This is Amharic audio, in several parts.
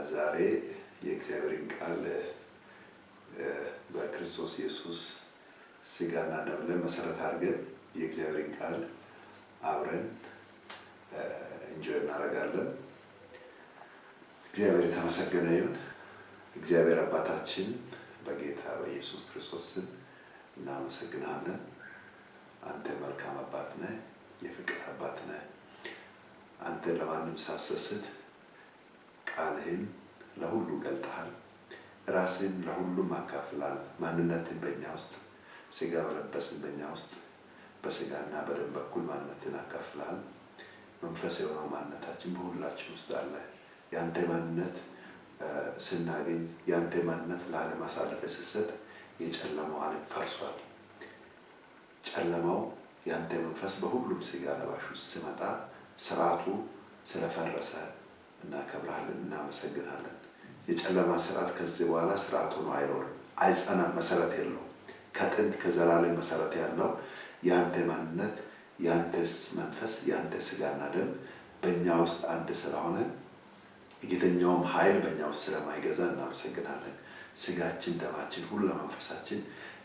ዛሬ የእግዚአብሔርን ቃል በክርስቶስ ኢየሱስ ስጋና ደም ላይ መሰረት አድርገን የእግዚአብሔርን ቃል አብረን እንጆይ እናደርጋለን። እግዚአብሔር የተመሰገነ ይሁን። እግዚአብሔር አባታችን በጌታ በኢየሱስ ክርስቶስ ስም እናመሰግናለን። አንተ መልካም አባት ነህ፣ የፍቅር አባት ነህ። አንተ ለማንም ሳትሰስት ቃልህን ለሁሉ ገልጠሃል። ራስህን ለሁሉም አካፍላል። ማንነትን በእኛ ውስጥ ስጋ በለበስን በእኛ ውስጥ በስጋና በደም በኩል ማንነትን አካፍላል። መንፈስ የሆነው ማንነታችን በሁላችን ውስጥ አለ። ያንተ ማንነት ስናገኝ ያንተ ማንነት ለዓለም አሳልፈህ ስትሰጥ የጨለማው ዓለም ፈርሷል። ጨለማው ያንተ መንፈስ በሁሉም ስጋ ለባሽ ውስጥ ሲመጣ ስርዓቱ ስለፈረሰ እናከብራለን፣ እናመሰግናለን። የጨለማ ስርዓት ከዚህ በኋላ ስርዓቱ ነው አይኖርም፣ አይጸናም፣ መሰረት የለውም። ከጥንት ከዘላለም መሰረት ያለው ያንተ ማንነት፣ ያንተ መንፈስ፣ ያንተ ስጋና ደም በእኛ ውስጥ አንድ ስለሆነ የትኛውም ኃይል በእኛ ውስጥ ስለማይገዛ እናመሰግናለን። ስጋችን፣ ደማችን፣ ሁሉ መንፈሳችን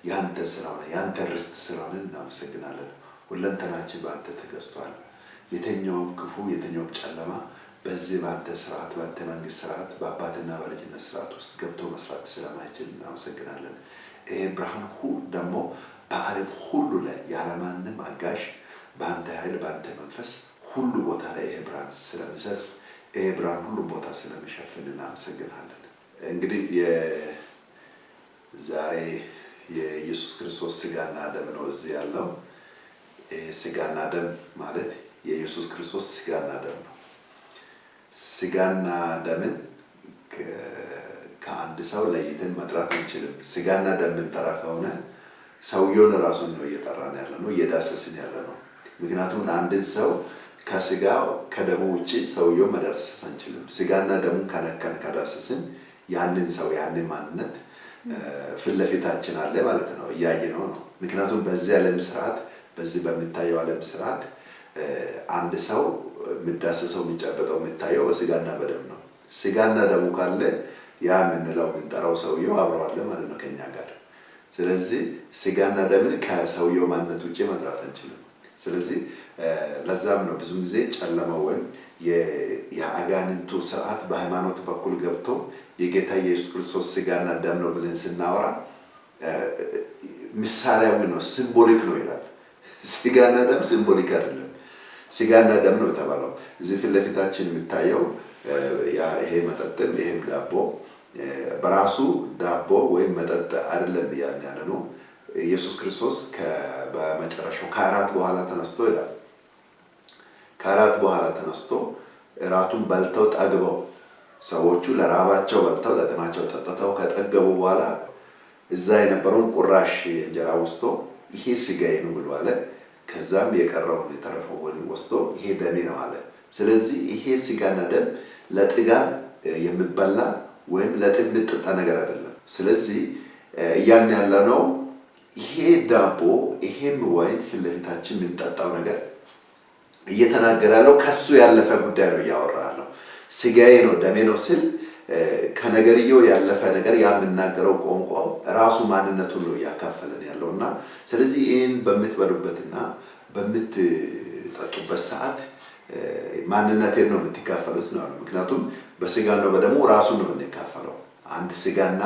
ያንተ ስለሆነ ያንተ ርስት ስለሆነ እናመሰግናለን። ሁለንተናችን በአንተ ተገዝቷል። የትኛውም ክፉ የትኛውም ጨለማ በዚህ በአንተ ስርዓት በአንተ መንግስት ስርዓት በአባትና በልጅነት ስርዓት ውስጥ ገብቶ መስራት ስለማይችል እናመሰግናለን። ይሄ ብርሃን ሁሉ ደግሞ በዓለም ሁሉ ላይ ያለማንም አጋዥ በአንተ ኃይል በአንተ መንፈስ ሁሉ ቦታ ላይ ይሄ ብርሃን ስለሚሰርጽ ይሄ ብርሃን ሁሉም ቦታ ስለሚሸፍን እናመሰግናለን። እንግዲህ ዛሬ የኢየሱስ ክርስቶስ ስጋና ደም ነው እዚህ ያለው። ስጋና ደም ማለት የኢየሱስ ክርስቶስ ስጋና ደም ነው። ስጋና ደምን ከአንድ ሰው ለይተን መጥራት አንችልም። ስጋና ደም እንጠራ ከሆነ ሰውየውን ራሱን ነው እየጠራን ያለ ነው፣ እየዳሰስን ያለ ነው። ምክንያቱም አንድን ሰው ከስጋው ከደሙ ውጪ ሰውየው መዳሰስ አንችልም። ስጋና ደሙን ከነካን ከዳሰስን ያንን ሰው ያንን ማንነት ፊት ለፊታችን አለ ማለት ነው፣ እያየነው ነው። ምክንያቱም በዚህ ዓለም ስርዓት በዚህ በሚታየው ዓለም ስርዓት አንድ ሰው የሚዳሰሰው የሚጨበጠው የሚታየው በስጋና በደም ነው። ስጋና ደሙ ካለ ያ የምንለው የምንጠራው ሰውየው አብረዋለ ማለት ነው ከኛ ጋር። ስለዚህ ስጋና ደምን ከሰውየው ማንነት ውጪ መጥራት አንችልም። ስለዚህ ለዛም ነው ብዙ ጊዜ ጨለማው ወይም የአጋንንቱ ስርዓት በሃይማኖት በኩል ገብቶ የጌታ ኢየሱስ ክርስቶስ ስጋና ደም ነው ብለን ስናወራ ምሳሌያዊ ነው፣ ሲምቦሊክ ነው ይላል። ስጋና ደም ሲምቦሊክ አይደለም፣ ስጋና ደም ነው የተባለው። እዚህ ፊት ለፊታችን የሚታየው ይሄ መጠጥም ይሄም ዳቦ በራሱ ዳቦ ወይም መጠጥ አይደለም እያልን ያለ ነው። ኢየሱስ ክርስቶስ በመጨረሻው ከአራት በኋላ ተነስቶ ይላል። ከአራት በኋላ ተነስቶ እራቱን በልተው ጠግበው ሰዎቹ ለራባቸው በልተው ለጥማቸው ጠጥተው ከጠገቡ በኋላ እዛ የነበረውን ቁራሽ እንጀራ ወስዶ ይሄ ስጋዬ ነው ብሎ አለ። ከዛም የቀረውን የተረፈውን ወስዶ ይሄ ደሜ ነው አለ። ስለዚህ ይሄ ስጋና ደም ለጥጋብ የሚበላ ወይም ለጥም የሚጠጣ ነገር አይደለም። ስለዚህ እያን ያለነው ይሄ ዳቦ ይሄም ወይን ፊት ለፊታችን የምንጠጣው ነገር እየተናገረ ያለው ከሱ ያለፈ ጉዳይ ነው እያወራ ያለው። ስጋዬ ነው ደሜ ነው ስል ከነገርየው ያለፈ ነገር የምናገረው ቋንቋው ራሱ ማንነቱን ነው እያካፈለን ያለውና ስለዚህ ይህን በምትበሉበትና በምትጠጡበት ሰዓት ማንነቴን ነው የምትካፈሉት ነው። ምክንያቱም በስጋ ነው በደሙ ራሱን ነው የምንካፈለው። አንድ ስጋና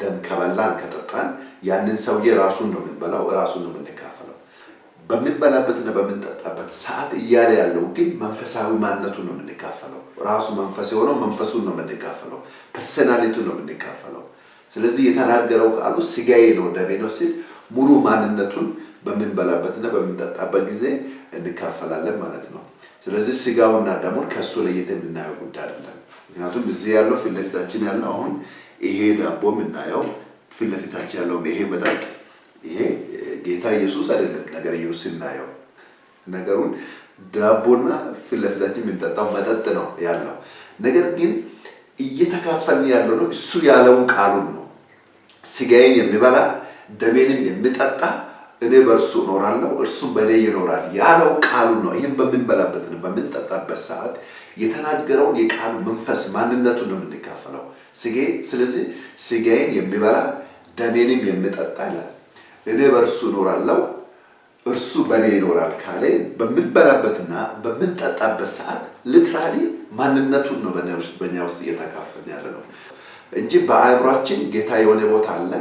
ደም ከበላን ከጠጣን ያንን ሰውዬ ራሱን ነው የምንበላው፣ ራሱን ነው የምንካፈለው። በምንበላበትና በምንጠጣበት ሰዓት እያለ ያለው ግን መንፈሳዊ ማንነቱን ነው የምንካፈለው። ራሱ መንፈስ የሆነው መንፈሱን ነው የምንካፈለው፣ ፐርሰናሊቲውን ነው የምንካፈለው። ስለዚህ የተናገረው ቃሉ ስጋዬ ነው ደሜ ነው ሲል ሙሉ ማንነቱን በምንበላበትና በምንጠጣበት ጊዜ እንካፈላለን ማለት ነው። ስለዚህ ስጋውና ደሙን ከሱ ለይተን የምናየው ጉዳይ አይደለም። ምክንያቱም እዚህ ያለው ፊት ለፊታችን ያለው አሁን ይሄ ዳቦ የምናየው ፊት ለፊታችን ያለው ይሄ መጠጥ ይሄ ጌታ ኢየሱስ አይደለም። ነገር ኢየሱስ እናየው ነገሩን ዳቦና ፊት ለፊታችን የምንጠጣው መጠጥ ነው ያለው። ነገር ግን እየተካፈልን ያለው ነው እሱ ያለውን ቃሉን ነው። ስጋዬን የሚበላ ደሜንም የሚጠጣ እኔ በእርሱ እኖራለሁ እርሱም በእኔ ይኖራል ያለው ቃሉ ነው። ይህን በምንበላበትና በምንጠጣበት ሰዓት የተናገረውን የቃሉ መንፈስ ማንነቱን ነው የምንካፈለው። ስለዚህ ስጋዬን የሚበላ ደሜንም የሚጠጣ ይላል። እኔ በእርሱ እኖራለሁ እርሱ በእኔ ይኖራል ካለ በምንበላበትና በምንጠጣበት ሰዓት ሊትራሊ ማንነቱን ነው በእኛ ውስጥ እየተካፈልን ያለ ነው እንጂ በአእምሯችን ጌታ የሆነ ቦታ አለ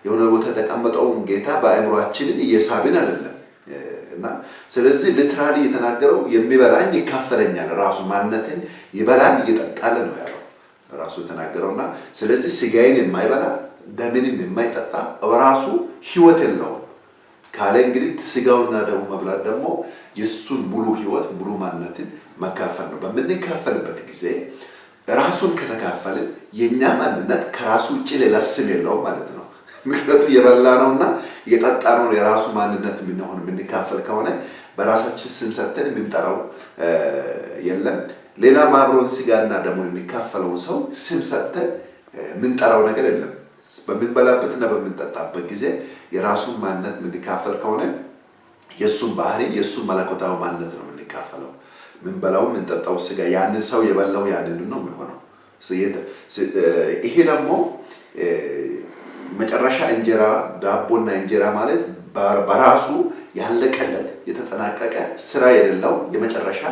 የሆነ ቦታ የተቀመጠውን ጌታ በአእምሯችንን እየሳብን አይደለም። እና ስለዚህ ሊትራሊ የተናገረው የሚበላኝ ይካፈለኛል ራሱ ማንነትን ይበላል ይጠጣል ነው ያለው ራሱ የተናገረውና ስለዚህ ስጋዬን የማይበላ ደሜንም የማይጠጣ ራሱ ህይወት የለውም ካለ እንግዲህ ስጋውና ደሙ መብላት ደግሞ የሱን ሙሉ ህይወት ሙሉ ማንነትን መካፈል ነው። በምንካፈልበት ጊዜ ራሱን ከተካፈልን የኛ ማንነት ከራሱ ውጪ ሌላ ስም የለውም ማለት ነው። ምክንያቱም የበላነውና የጠጣነው የራሱ ማንነት የምንካፈል ከሆነ በራሳችን ስም ሰጥተን የምንጠራው የለም። ሌላ አብሮን ስጋና ደሙን የሚካፈለው ሰው ስም ሰጥተን የምንጠራው ነገር የለም። በምንበላበትና በምንጠጣበት ጊዜ የራሱን ማንነት የምንካፈል ከሆነ የሱን ባህሪ የሱን መለኮታዊ ማንነት ነው የምንካፈለው። ምንበላው ምንጠጣው ስጋ ያንን ሰው የበላው ያንን ነው የሚሆነው። ይሄ ደግሞ መጨረሻ እንጀራ ዳቦና እንጀራ ማለት በራሱ ያለቀለት የተጠናቀቀ ስራ የሌለው የመጨረሻ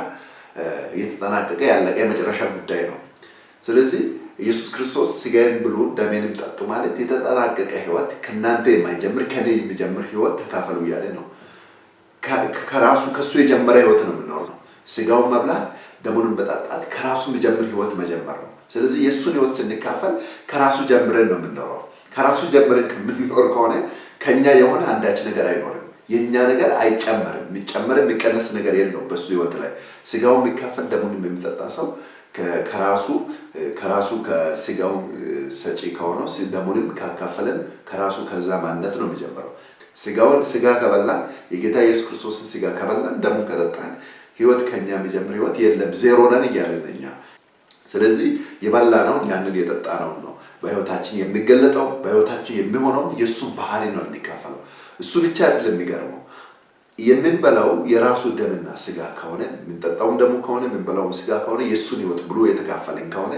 የተጠናቀቀ ያለቀ የመጨረሻ ጉዳይ ነው። ስለዚህ ኢየሱስ ክርስቶስ ስጋዬን ብሉ ደሜንም ጠጡ ማለት የተጠናቀቀ ህይወት ከናንተ የማይጀምር ከኔ የሚጀምር ህይወት ተካፈሉ ያለ ነው። ከራሱ ከሱ የጀመረ ህይወት ነው የምንኖረው። ስጋውን መብላት ደሙን መጠጣት ከራሱ የሚጀምር ህይወት መጀመር ነው። ስለዚህ የሱን ህይወት ስንካፈል ከራሱ ጀምረን ነው የምንኖረው። ከራሱ ጀምረን የምንኖር ከሆነ ከኛ የሆነ አንዳች ነገር አይኖርም። የኛ ነገር አይጨመርም። የሚጨመር የሚቀነስ ነገር የለውም በሱ ህይወት ላይ። ስጋውን የሚካፈል ደሙን የሚጠጣ ሰው ከራሱ ከስጋው ሰጪ ከሆነው ደሙንም ካካፈለን ከራሱ ከዛ ማንነት ነው የሚጀምረው። ስጋ ከበላን የጌታ ኢየሱስ ክርስቶስን ስጋ ከበላን ደሙን ከጠጣን ህይወት ከኛ የሚጀምር ህይወት የለም። ዜሮ ነን እያልን እኛ። ስለዚህ የበላነውን ያንን የጠጣነውን ነው በህይወታችን የሚገለጠው በህይወታችን የሚሆነው የሱን ባህሪ ነው የሚካፈለው። እሱ ብቻ አይደለም የሚገርመው የምንበላው የራሱ ደምና ስጋ ከሆነ የምንጠጣውም ደሙ ከሆነ የምንበላውም ስጋ ከሆነ የሱን ህይወት ብሎ የተካፈለን ከሆነ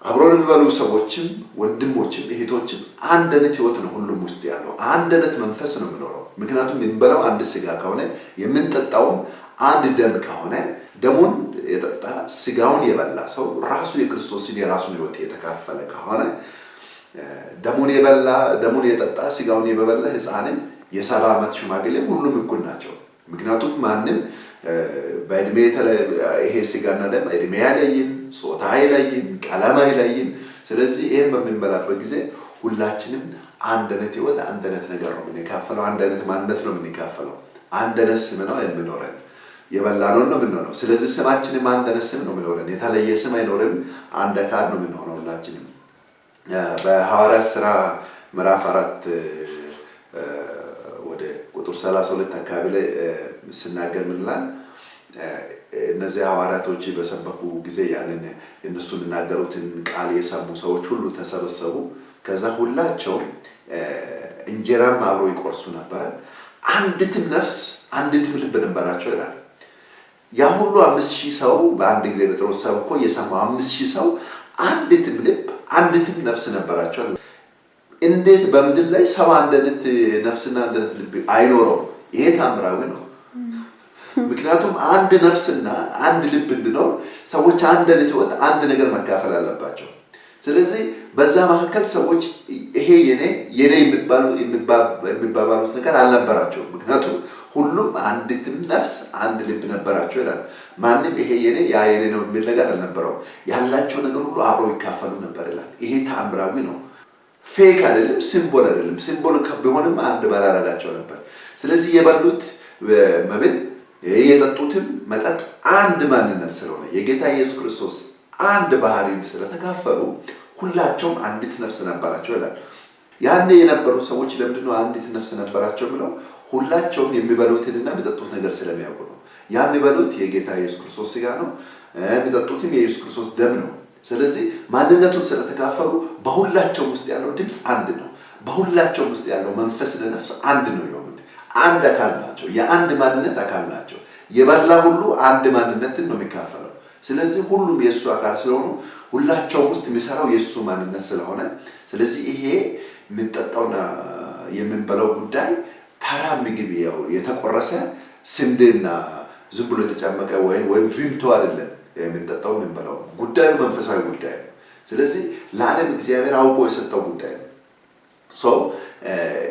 አብሮን የሚበሉ ሰዎችም ወንድሞችም እህቶችም አንድ አይነት ህይወት ነው ሁሉም ውስጥ ያለው። አንድ አይነት መንፈስ ነው የሚኖረው። ምክንያቱም የምንበላው አንድ ስጋ ከሆነ የምንጠጣውም አንድ ደም ከሆነ ደሙን የጠጣ ስጋውን የበላ ሰው ራሱ የክርስቶስን የራሱን ህይወት የተካፈለ ከሆነ ደሙን የጠጣ ስጋውን የበላ ህፃንም የ70 ዓመት ሽማግሌም ሁሉም እኩል ናቸው። ምክንያቱም ማንም በእድሜ ይሄ ስጋና ደም እድሜ አይለይም፣ ጾታ አይለይም፣ ቀለም አይለይም። ስለዚህ ይሄን በምንበላበት ጊዜ ሁላችንም አንድ አይነት ህይወት አንድ አይነት ነገር ነው የምንካፈለው። አንድ አይነት ማንነት ነው የምንካፈለው። አንድ አይነት ስም ነው የሚኖረን። የበላነውን ነው የምንሆነው። ስለዚህ ስማችንም አንድ አይነት ስም ነው የሚኖረን። የተለየ ስም አይኖርም። አንድ አካል ነው የምንሆነው ሁላችንም። በሐዋርያት ሥራ ምዕራፍ 4 ወደ ቁጥር 32 አካባቢ ላይ ስናገር ምን ይላል? እነዚህ ሐዋርያቶች በሰበኩ ጊዜ ያንን እነሱ የሚናገሩትን ቃል የሰሙ ሰዎች ሁሉ ተሰበሰቡ። ከዛ ሁላቸው እንጀራም አብሮ ይቆርሱ ነበረ። አንዲትም ነፍስ አንዲትም ልብ ነበራቸው ይላል። ያ ሁሉ 5000 ሰው በአንድ ጊዜ ጴጥሮስ ሰብኮ የሰማው 5000 ሰው አንዲትም ልብ አንዲትም ነፍስ ነበራቸው። እንዴት በምድር ላይ ሰው አንድ አይነት ነፍስና አንድ አይነት ልብ አይኖረውም? ይሄ ታምራዊ ነው። ምክንያቱም አንድ ነፍስና አንድ ልብ እንዲኖር ሰዎች አንድ አይነት ህይወት አንድ ነገር መካፈል አለባቸው። ስለዚህ በዛ መካከል ሰዎች ይሄ የኔ የሚባባሉት ነገር አልነበራቸው። ምክንያቱም ሁሉም አንዲትም ነፍስ አንድ ልብ ነበራቸው ይላል። ማንም ይሄ ያ የኔ ነው የሚል ነገር አልነበረውም። ያላቸው ነገር ሁሉ አብረው ይካፈሉ ነበር ይላል። ይሄ ተአምራዊ ነው። ፌክ አይደለም፣ ሲምቦል አይደለም። ሲምቦል ቢሆንም አንድ ባላረጋቸው ነበር። ስለዚህ የበሉት መብል የጠጡትም መጠጥ አንድ ማንነት ስለሆነ የጌታ ኢየሱስ ክርስቶስ አንድ ባህሪን ስለተካፈሉ ሁላቸውም አንዲት ነፍስ ነበራቸው ይላል። ያኔ የነበሩ ሰዎች ለምንድነው አንዲት ነፍስ ነበራቸው ብለው? ሁላቸውም የሚበሉትንና የሚጠጡት ነገር ስለሚያውቁ ነው። ያ የሚበሉት የጌታ ኢየሱስ ክርስቶስ ስጋ ነው፣ የሚጠጡትም የኢየሱስ ክርስቶስ ደም ነው። ስለዚህ ማንነቱን ስለተካፈሉ በሁላቸውም ውስጥ ያለው ድምፅ አንድ ነው። በሁላቸውም ውስጥ ያለው መንፈስ ለነፍስ አንድ ነው የሆኑት። አንድ አካል ናቸው። የአንድ ማንነት አካል ናቸው። የበላ ሁሉ አንድ ማንነትን ነው የሚካፈለው። ስለዚህ ሁሉም የእሱ አካል ስለሆኑ ሁላቸውም ውስጥ የሚሰራው የእሱ ማንነት ስለሆነ ስለዚህ ይሄ የምንጠጣውና የምንበላው ጉዳይ ተራ ምግብ ያው የተቆረሰ ስንዴና ዝም ብሎ የተጨመቀ ወይም ቪምቶ አይደለም። የምንጠጣው የምንበላው ጉዳዩ መንፈሳዊ ጉዳይ ነው። ስለዚህ ለዓለም እግዚአብሔር አውቆ የሰጠው ጉዳይ ነው።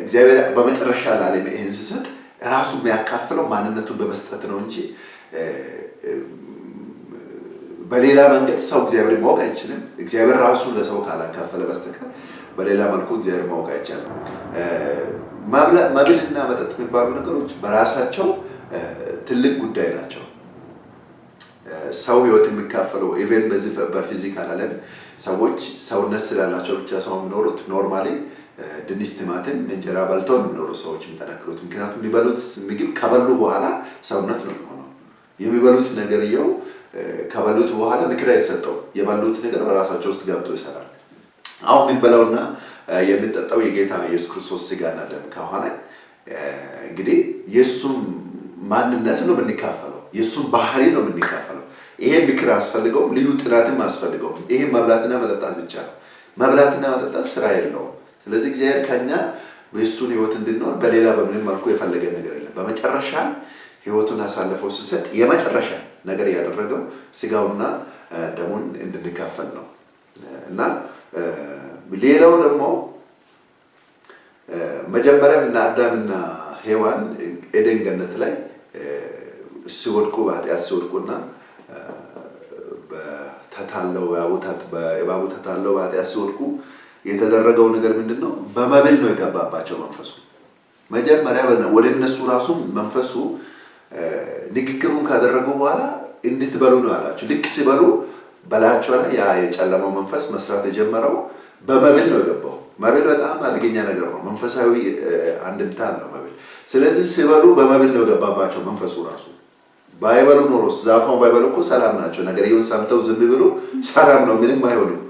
እግዚአብሔር በመጨረሻ ለዓለም ይህን ሲሰጥ ራሱ የሚያካፍለው ማንነቱን በመስጠት ነው እንጂ በሌላ መንገድ ሰው እግዚአብሔር ማወቅ አይችልም። እግዚአብሔር ራሱ ለሰው ካላካፈለ በስተቀር በሌላ መልኩ እግዚአብሔር ማወቅ አይቻልም። መብልና መጠጥ የሚባሉ ነገሮች በራሳቸው ትልቅ ጉዳይ ናቸው። ሰው ህይወት የሚካፈለው ኢቨን በዚህ በፊዚካል ዓለም ሰዎች ሰውነት ስላላቸው ብቻ ሰው የሚኖሩት ኖርማሊ ድንች፣ ቲማቲም፣ እንጀራ በልተው የሚኖሩ ሰዎች የሚጠነክሩት ምክንያቱም የሚበሉት ምግብ ከበሉ በኋላ ሰውነት ነው የሚሆነው። የሚበሉት ነገርየው ከበሉት በኋላ ምክር አይሰጠው። የበሉት ነገር በራሳቸው ውስጥ ገብቶ ይሰራል። አሁን የምንበላውና የምንጠጣው የጌታ ኢየሱስ ክርስቶስ ስጋና ደም ከሆነ እንግዲህ የሱም ማንነት ነው የምንካፈለው፣ የሱም ባህሪ ነው የምንካፈለው። ይሄ ምክር አስፈልገውም፣ ልዩ ጥናትም አስፈልገውም። ይሄ መብላትና መጠጣት ብቻ ነው። መብላትና መጠጣት ስራ የለውም። ስለዚህ እግዚአብሔር ከኛ በእሱን ህይወት እንድንኖር በሌላ በምንም መልኩ የፈለገን ነገር የለም። በመጨረሻ ህይወቱን አሳልፈው ሲሰጥ የመጨረሻ ነገር ያደረገው ስጋውና ደሙን እንድንካፈል ነው እና ሌላው ደግሞ መጀመሪያ እና አዳምና ሔዋን ኤደን ገነት ላይ ሲወድቁ በኃጢአት ሲወድቁና በእባቡ ተታለው በኃጢአት ሲወድቁ የተደረገው ነገር ምንድነው? በመብል ነው የገባባቸው መንፈሱ። መጀመሪያ ወደ እነሱ ራሱ መንፈሱ ንግግሩን ካደረጉ በኋላ እንድትበሉ ነው ያላቸው። ልክ ሲበሉ በላያቸው ላይ ያ የጨለመው መንፈስ መስራት የጀመረው በመብል ነው የገባው። መብል በጣም አደገኛ ነገር ነው። መንፈሳዊ አንድምታ አለው መብል። ስለዚህ ሲበሉ በመብል ነው የገባባቸው መንፈሱ ራሱ። ባይበሉ ኖሮስ ዛፉን ባይበሉ እኮ ሰላም ናቸው። ነገርየውን ሰምተው ዝም ብሎ ሰላም ነው፣ ምንም አይሆንም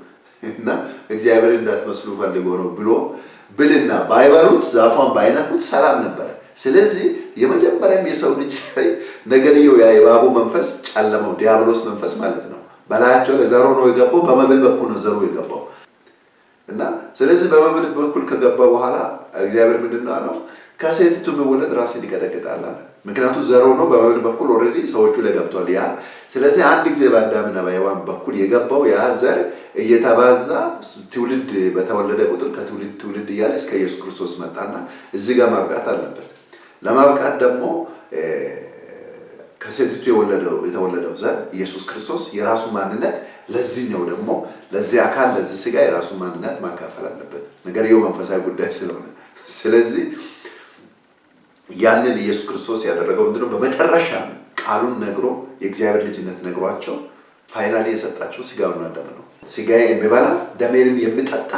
እና እግዚአብሔር እንዳትመስሉ ፈልጎ ነው ብሎ ብልና ባይበሉት ዛፏን ባይነኩት ሰላም ነበረ። ስለዚህ የመጀመሪያም የሰው ልጅ ነገርየው ያ የእባቡ መንፈስ ጨለመው፣ ዲያብሎስ መንፈስ ማለት ነው። በላያቸው ላይ ዘሮ ነው የገባው። በመብል በኩል ነው ዘሮ የገባው እና ስለዚህ በመብል በኩል ከገባ በኋላ እግዚአብሔር ምንድነው አለው? ከሴቲቱ የሚወለድ ራስን ይቀጠቅጣል አለ። ምክንያቱም ዘሮ ነው በመብል በኩል ኦልሬዲ ሰዎቹ ላይ ገብቷል ያ። ስለዚህ አንድ ጊዜ በአዳምና በሔዋን በኩል የገባው ያ ዘር እየተባዛ ትውልድ በተወለደ ቁጥር ከትውልድ ትውልድ እያለ እስከ ኢየሱስ ክርስቶስ መጣና እዚህ ጋር ማብቃት አለበት። ለማብቃት ደግሞ ከሴቲቱ የተወለደው ዘር ኢየሱስ ክርስቶስ የራሱ ማንነት ለዚህኛው ደግሞ ለዚህ አካል ለዚህ ስጋ የራሱ ማንነት ማካፈል አለበት። ነገርየው መንፈሳዊ ጉዳይ ስለሆነ ስለዚህ ያንን ኢየሱስ ክርስቶስ ያደረገው ምንድነው? በመጨረሻ ቃሉን ነግሮ የእግዚአብሔር ልጅነት ነግሯቸው ፋይናሊ የሰጣቸው ስጋውና ደም ነው። ስጋዬ የሚበላ ደሜን የሚጠጣ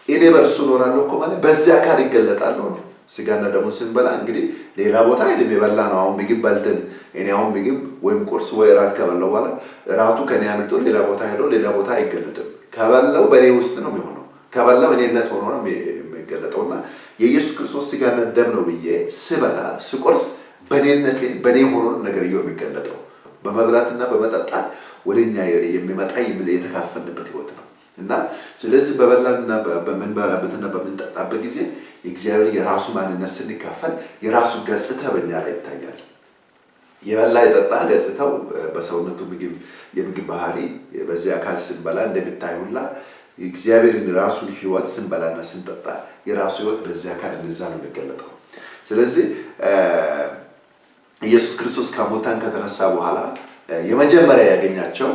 እኔ በእርሱ እኖራለሁ እኮ ማለት በዚህ አካል ይገለጣለሁ ነው። ስጋና ደሙን ስንበላ እንግዲህ ሌላ ቦታ ሄደን የበላ ነው። አሁን ምግብ በልተን እኔ አሁን ምግብ ወይም ቁርስ ወይ እራት ከበላው በኋላ እራቱ ከኔ አምልጦ ሌላ ቦታ ሄዶ ሌላ ቦታ አይገለጥም። ከበላው በኔ ውስጥ ነው የሚሆነው። ከበላው እኔነት ሆኖ ነው የሚገለጠውና የኢየሱስ ክርስቶስ ስጋና ደም ነው ብዬ ስበላ ስቆርስ በኔነቴ በኔ ሆኖ ነው ነገርየው የሚገለጠው። በመብላትና በመጠጣት ወደኛ የሚመጣ የተካፈልንበት ህይወት ነው እና ስለዚህ በበላንና በምንበላበትና በምንጠጣበት ጊዜ የእግዚአብሔር የራሱ ማንነት ስንካፈል የራሱ ገጽታ በእኛ ላይ ይታያል። የበላ የጠጣ ገጽታው በሰውነቱ የምግብ ባህሪ በዚህ አካል ስንበላ እንደሚታይ ሁላ እግዚአብሔርን ራሱን ህይወት ስንበላና ስንጠጣ የራሱ ህይወት በዚህ አካል እንደዛ ነው የሚገለጠው። ስለዚህ ኢየሱስ ክርስቶስ ከሙታን ከተነሳ በኋላ የመጀመሪያ ያገኛቸው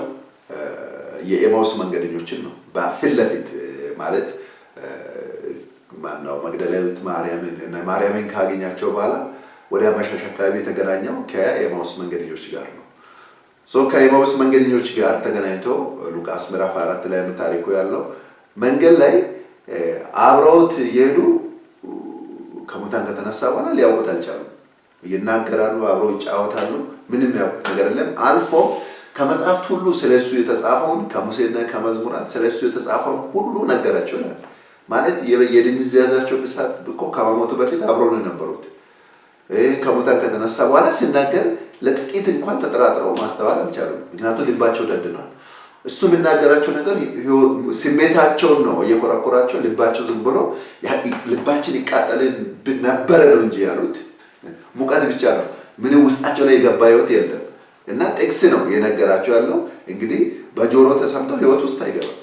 የኤማውስ መንገደኞችን ነው። በፊት ለፊት ማለት ማነው መግደላዊት ማርያምን ካገኛቸው በኋላ ወደ አመሻሽ አካባቢ የተገናኘው ከኤማውስ መንገደኞች ጋር ነው። ከኤማውስ መንገደኞች ጋር ተገናኝቶ ሉቃስ ምዕራፍ 4 ላይ ነው ታሪኩ ያለው። መንገድ ላይ አብረውት የሄዱ ከሙታን ከተነሳ በኋላ ሊያውቁት አልቻሉም። ይናገራሉ፣ አብረው ይጫወታሉ፣ ምንም ያውቁት ነገር የለም። አልፎ ከመጽሐፍት ሁሉ ስለሱ የተጻፈውን ከሙሴና ከመዝሙራት ስለሱ የተጻፈውን ሁሉ ነገራቸው ይላል። ማለት የድንዛዛቸው ብሳት እኮ ከመሞቱ በፊት አብረው ነው የነበሩት። ከሙታን ከተነሳ በኋላ ሲናገር ለጥቂት እንኳን ተጠራጥረው ማስተዋል አልቻሉም። ምክንያቱም ልባቸው ደንድኗል። እሱ የሚናገራቸው ነገር ስሜታቸውን ነው እየኮረኮራቸው፣ ልባቸው ዝም ብሎ ልባችን ይቃጠልን ነበረ ነው እንጂ ያሉት ሙቀት ብቻ ነው። ምንም ውስጣቸው ላይ የገባ ህይወት የለም። እና ጥቅስ ነው የነገራቸው ያለው። እንግዲህ በጆሮ ተሰምተው ህይወት ውስጥ አይገባም።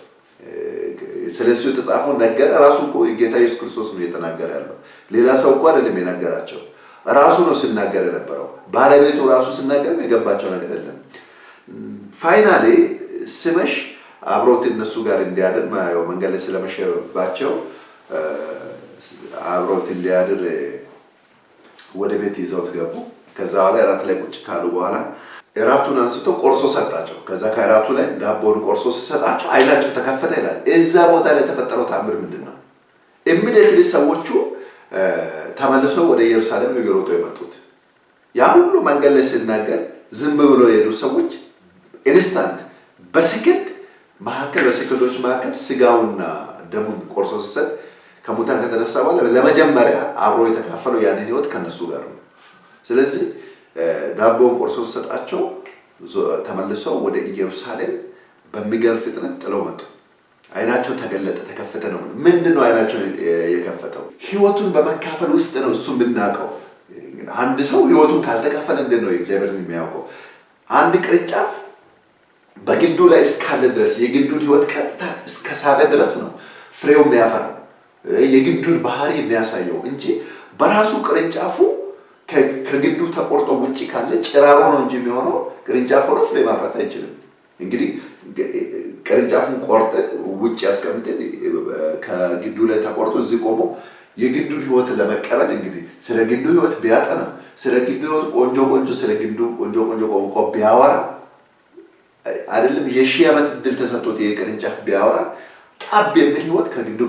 ስለሱ የተጻፈው ነገር ራሱ እኮ ጌታ ኢየሱስ ክርስቶስ ነው የተናገረ ያለው። ሌላ ሰው እኮ አይደለም የነገራቸው፣ ራሱ ነው ሲናገር የነበረው። ባለቤቱ ራሱ ሲናገር የገባቸው ነገር የለም። ፋይናሊ ስመሽ አብሮት እነሱ ጋር እንዲያድር መንገድ ላይ ስለመሸባቸው አብሮት እንዲያድር ወደ ቤት ይዘውት ገቡ። ከዛ በኋላ እራት ላይ ቁጭ ካሉ በኋላ እራቱን አንስቶ ቆርሶ ሰጣቸው። ከዛ ከእራቱ ላይ ዳቦውን ቆርሶ ሲሰጣቸው አይናቸው ተከፈተ ይላል። እዛ ቦታ ላይ የተፈጠረው ታምር ምንድን ነው? ኢሚዲየትሊ ሰዎቹ ተመልሰው ወደ ኢየሩሳሌም ነው የሮጡ የመጡት። ያ ሁሉ መንገድ ላይ ሲናገር ዝም ብሎ የሄዱ ሰዎች ኢንስታንት በሰከንድ መካከል በሰከንዶች መካከል ስጋውና ደሙን ቆርሶ ሲሰጥ ከሙታን ከተነሳ በኋላ ለመጀመሪያ አብሮ የተካፈለው ያንን ህይወት ከነሱ ጋር ነው። ስለዚህ ዳቦውን ቆርሶ ሲሰጣቸው ተመልሰው ወደ ኢየሩሳሌም በሚገርም ፍጥነት ጥለው መጡ። አይናቸው ተገለጠ፣ ተከፈተ ነው። ምንድነው አይናቸው የከፈተው? ህይወቱን በመካፈል ውስጥ ነው እሱም ብናቀው። አንድ ሰው ህይወቱን ካልተካፈለ እንደው እግዚአብሔርን የሚያውቀው አንድ ቅርንጫፍ በግንዱ ላይ እስካለ ድረስ የግንዱን ህይወት ቀጥታ እስከ ሳበ ድረስ ነው ፍሬው የሚያፈራው፣ የግንዱን ባህሪ የሚያሳየው እንጂ በራሱ ቅርንጫፉ ከግንዱ ተቆርጦ ውጪ ካለ ጭራሮ ነው እንጂ የሚሆነው ቅርንጫፍ ሆኖ ፍሬ ማፍራት አይችልም። እንግዲህ ቅርንጫፉን ቆርጠን ውጪ ያስቀምጠን ከግንዱ ላይ ተቆርጦ እዚህ ቆሞ የግንዱን ህይወት ለመቀበል እንግዲህ ስለ ግንዱ ህይወት ቢያጠና፣ ስለ ግንዱ ህይወት ቆንጆ ስለ ግንዱ ቆንጆ ቋንቋ ቢያወራ አይደለም የሺህ ዓመት እድል ተሰጥቶት የቅርንጫፍ ቢያወራ ጣብ የሚል ህይወት ከግንዱ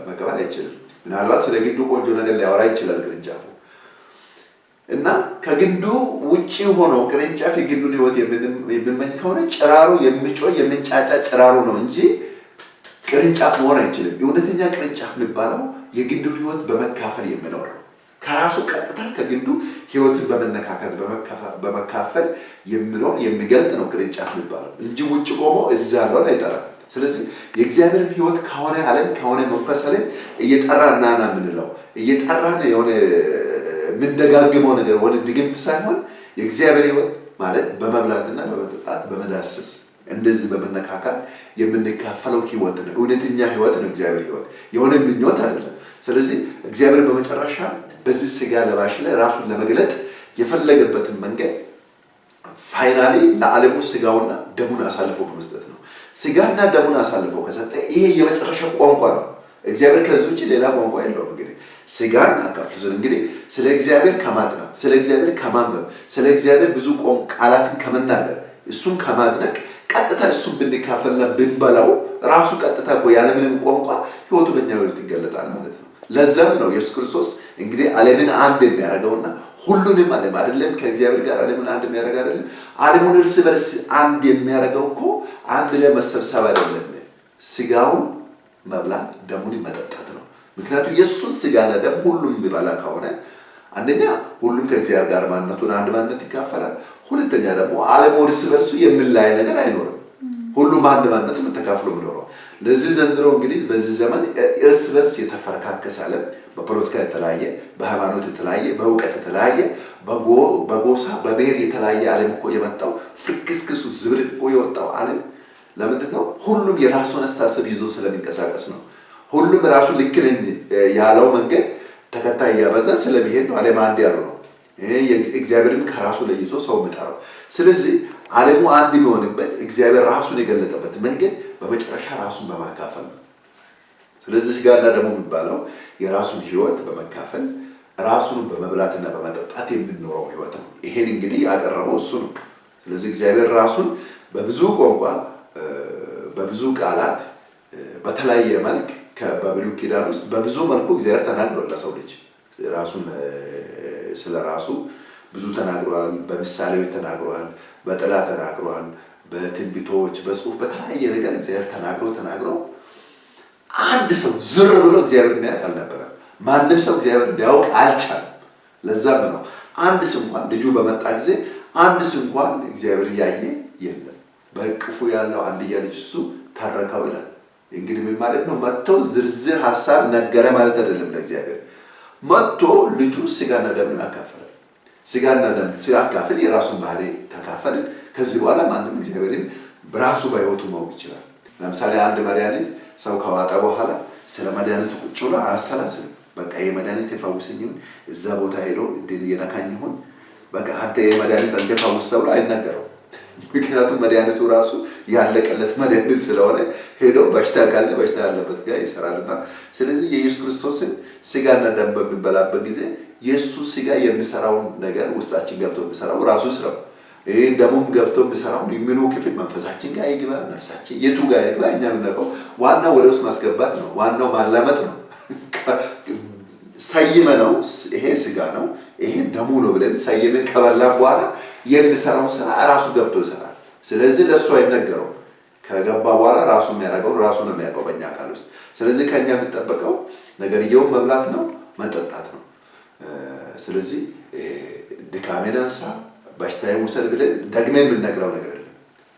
መቀበል አይችልም። ምናልባት ስለ ግንዱ ቆንጆ ነገር ሊያወራ ይችላል ቅርንጫፉ እና ከግንዱ ውጪ ሆኖ ቅርንጫፍ የግንዱን ህይወት የሚመኝ ከሆነ ጭራሩ የሚጮህ የሚንጫጫ ጭራሩ ነው እንጂ ቅርንጫፍ መሆን አይችልም። እውነተኛ ቅርንጫፍ የሚባለው የግንዱን ህይወት በመካፈል የሚኖር ነው። ከራሱ ቀጥታ ከግንዱ ህይወትን በመነካከት በመካፈል የሚኖር የሚገልጥ ነው ቅርንጫፍ የሚባለው እንጂ ውጭ ቆሞ እዛ ያለውን አይጠራም። ስለዚህ የእግዚአብሔርን ህይወት ከሆነ ዓለም ከሆነ መንፈስ ዓለም እየጠራን ናና የምንለው እየጠራን የሆነ የምንደጋግመው ነገር ወደ ድግምት ሳይሆን የእግዚአብሔር ህይወት ማለት በመብላትና በመጠጣት በመዳሰስ እንደዚህ በመነካካት የምንካፈለው ህይወት ነው። እውነተኛ ህይወት ነው እግዚአብሔር ህይወት፣ የሆነ ምኞት አይደለም። ስለዚህ እግዚአብሔር በመጨረሻ በዚህ ስጋ ለባሽ ላይ ራሱን ለመግለጥ የፈለገበትን መንገድ ፋይናሊ ለዓለሙ ስጋውና ደሙን አሳልፎ በመስጠት ነው። ስጋና ደሙን አሳልፎ ከሰጠ ይሄ የመጨረሻ ቋንቋ ነው። እግዚአብሔር ከዚህ ውጭ ሌላ ቋንቋ የለውም። እንግዲህ ስጋን አካፍሉ እንግዲህ ስለ እግዚአብሔር ከማጥናት፣ ስለ እግዚአብሔር ከማንበብ፣ ስለ እግዚአብሔር ብዙ ቃላትን ከመናገር፣ እሱን ከማድነቅ ቀጥታ እሱን ብንካፈልና ብንበላው ራሱ ቀጥታ እኮ ያለምንም ቋንቋ ህይወቱ በእኛ ህይወት ይገለጣል ማለት ነው። ለዛም ነው ኢየሱስ ክርስቶስ እንግዲህ ዓለምን አንድ የሚያደርገውና ሁሉንም ዓለም አይደለም ከእግዚአብሔር ጋር ዓለምን አንድ የሚያደርግ አይደለም፣ ዓለሙን እርስ በርስ አንድ የሚያደርገው እኮ አንድ ላይ መሰብሰብ አይደለም፣ ስጋውን መብላት ደሙን መጠጣት ነው። ምክንያቱም የሱን ስጋና ደም ሁሉም ቢበላ ከሆነ አንደኛ ሁሉም ከእግዚአብሔር ጋር ማንነቱን አንድ ማንነት ይካፈላል። ሁለተኛ ደግሞ ዓለም እርስ በርሱ የሚለያይ ነገር አይኖርም። ሁሉም አንድ ማንነት ነው ተካፍሎ የሚኖረው። ለዚህ ዘንድሮ እንግዲህ በዚህ ዘመን እርስ በርስ የተፈረካከሰ ዓለም በፖለቲካ የተለያየ፣ በሃይማኖት የተለያየ፣ በእውቀት የተለያየ፣ በጎሳ በብሔር የተለያየ ዓለም እኮ የመጣው ፍርክስክሱ ዝብርቅ እኮ የወጣው ዓለም ለምንድን ነው? ሁሉም የራሱን አስተሳሰብ ይዞ ስለሚንቀሳቀስ ነው። ሁሉም ራሱ ልክ ነኝ ያለው መንገድ ተከታይ እያበዛ ስለሚሄድ ነው ዓለም አንድ ያለው ነው። እግዚአብሔርን ከራሱ ለይቶ ሰው የሚጠራው። ስለዚህ ዓለሙ አንድ የሚሆንበት እግዚአብሔር ራሱን የገለጠበት መንገድ በመጨረሻ ራሱን በማካፈል ነው። ስለዚህ ስጋና ደግሞ የሚባለው የራሱን ህይወት በመካፈል ራሱን በመብላትና በመጠጣት የምንኖረው ህይወት ነው። ይሄን እንግዲህ ያቀረበው እሱ ነው። ስለዚህ እግዚአብሔር ራሱን በብዙ ቋንቋ በብዙ ቃላት በተለያየ መልክ በብሉይ ኪዳን ውስጥ በብዙ መልኩ እግዚአብሔር ተናግሯል ለሰው ልጅ ራሱን ስለ ራሱ ብዙ ተናግሯል። በምሳሌዎች ተናግሯል፣ በጥላ ተናግሯል፣ በትንቢቶች በጽሁፍ በተለያየ ነገር እግዚአብሔር ተናግሮ አንድ ሰው ዝር ብሎ እግዚአብሔር የሚያውቅ አልነበረም። ማንም ሰው እግዚአብሔር እንዲያውቅ አልቻለም። ለዛም ነው አንድ እንኳን ልጁ በመጣ ጊዜ አንድ እንኳን እግዚአብሔር ያየ የለም። በእቅፉ ያለው አንድያ ልጅ እሱ ተረከው ይላል። እንግዲህ ምን ማለት ነው? መጥቶ ዝርዝር ሐሳብ ነገረ ማለት አይደለም። ለእግዚአብሔር መጥቶ ልጁ ስጋና ደም ነው ያካፈለው። ስጋና ደም ሲያካፍል የራሱን ባህሪ ተካፈልን። ከዚህ በኋላ ማንም እግዚአብሔርን በራሱ በሕይወቱ ማወቅ ይችላል። ለምሳሌ አንድ መድኃኒት ሰው ከዋጠ በኋላ ስለ መድኃኒቱ ቁጭ ብሎ አያሰላስልም። በቃ የመድኃኒት የፈውሰኝ ይሁን እዛ ቦታ ሄዶ እንዴት እየነካኝ ይሁን በቃ አንተ የመድኃኒት እንደፈውስ ተብሎ አይነገረው። ምክንያቱም መድኃኒቱ ራሱ ያለቀለት መድኃኒት ስለሆነ ሄዶ በሽታ ካለ በሽታ ያለበት ጋር ይሰራልና፣ ስለዚህ የኢየሱስ ክርስቶስን ስጋና ደም በሚበላበት ጊዜ የእሱ ስጋ የሚሰራውን ነገር ውስጣችን ገብቶ የሚሰራው ራሱ ስራው፣ ይህ ደሙም ገብቶ የሚሰራው የሚኑ ክፍል መንፈሳችን ጋር ይግባ፣ ነፍሳችን የቱ ጋር ይግባ እኛ የምናውቀው ዋናው ወደ ውስጥ ማስገባት ነው። ዋናው ማላመጥ ነው። ሰይመ ነው ይሄ ስጋ ነው ይሄ ደሙ ነው ብለን ሰይመን ከበላን በኋላ የሚሰራው ስራ ራሱ ገብቶ ይሰራል። ስለዚህ ለእሱ አይነገረው። ከገባ በኋላ ራሱ የሚያደርገው ራሱ ነው የሚያውቀው በእኛ አካል ውስጥ። ስለዚህ ከእኛ የሚጠበቀው ነገርየውን መብላት ነው፣ መጠጣት ነው። ስለዚህ ድካሜን አንሳ በሽታዬን ውሰድ ብለን ደግመን የምንነግረው ነገር የለም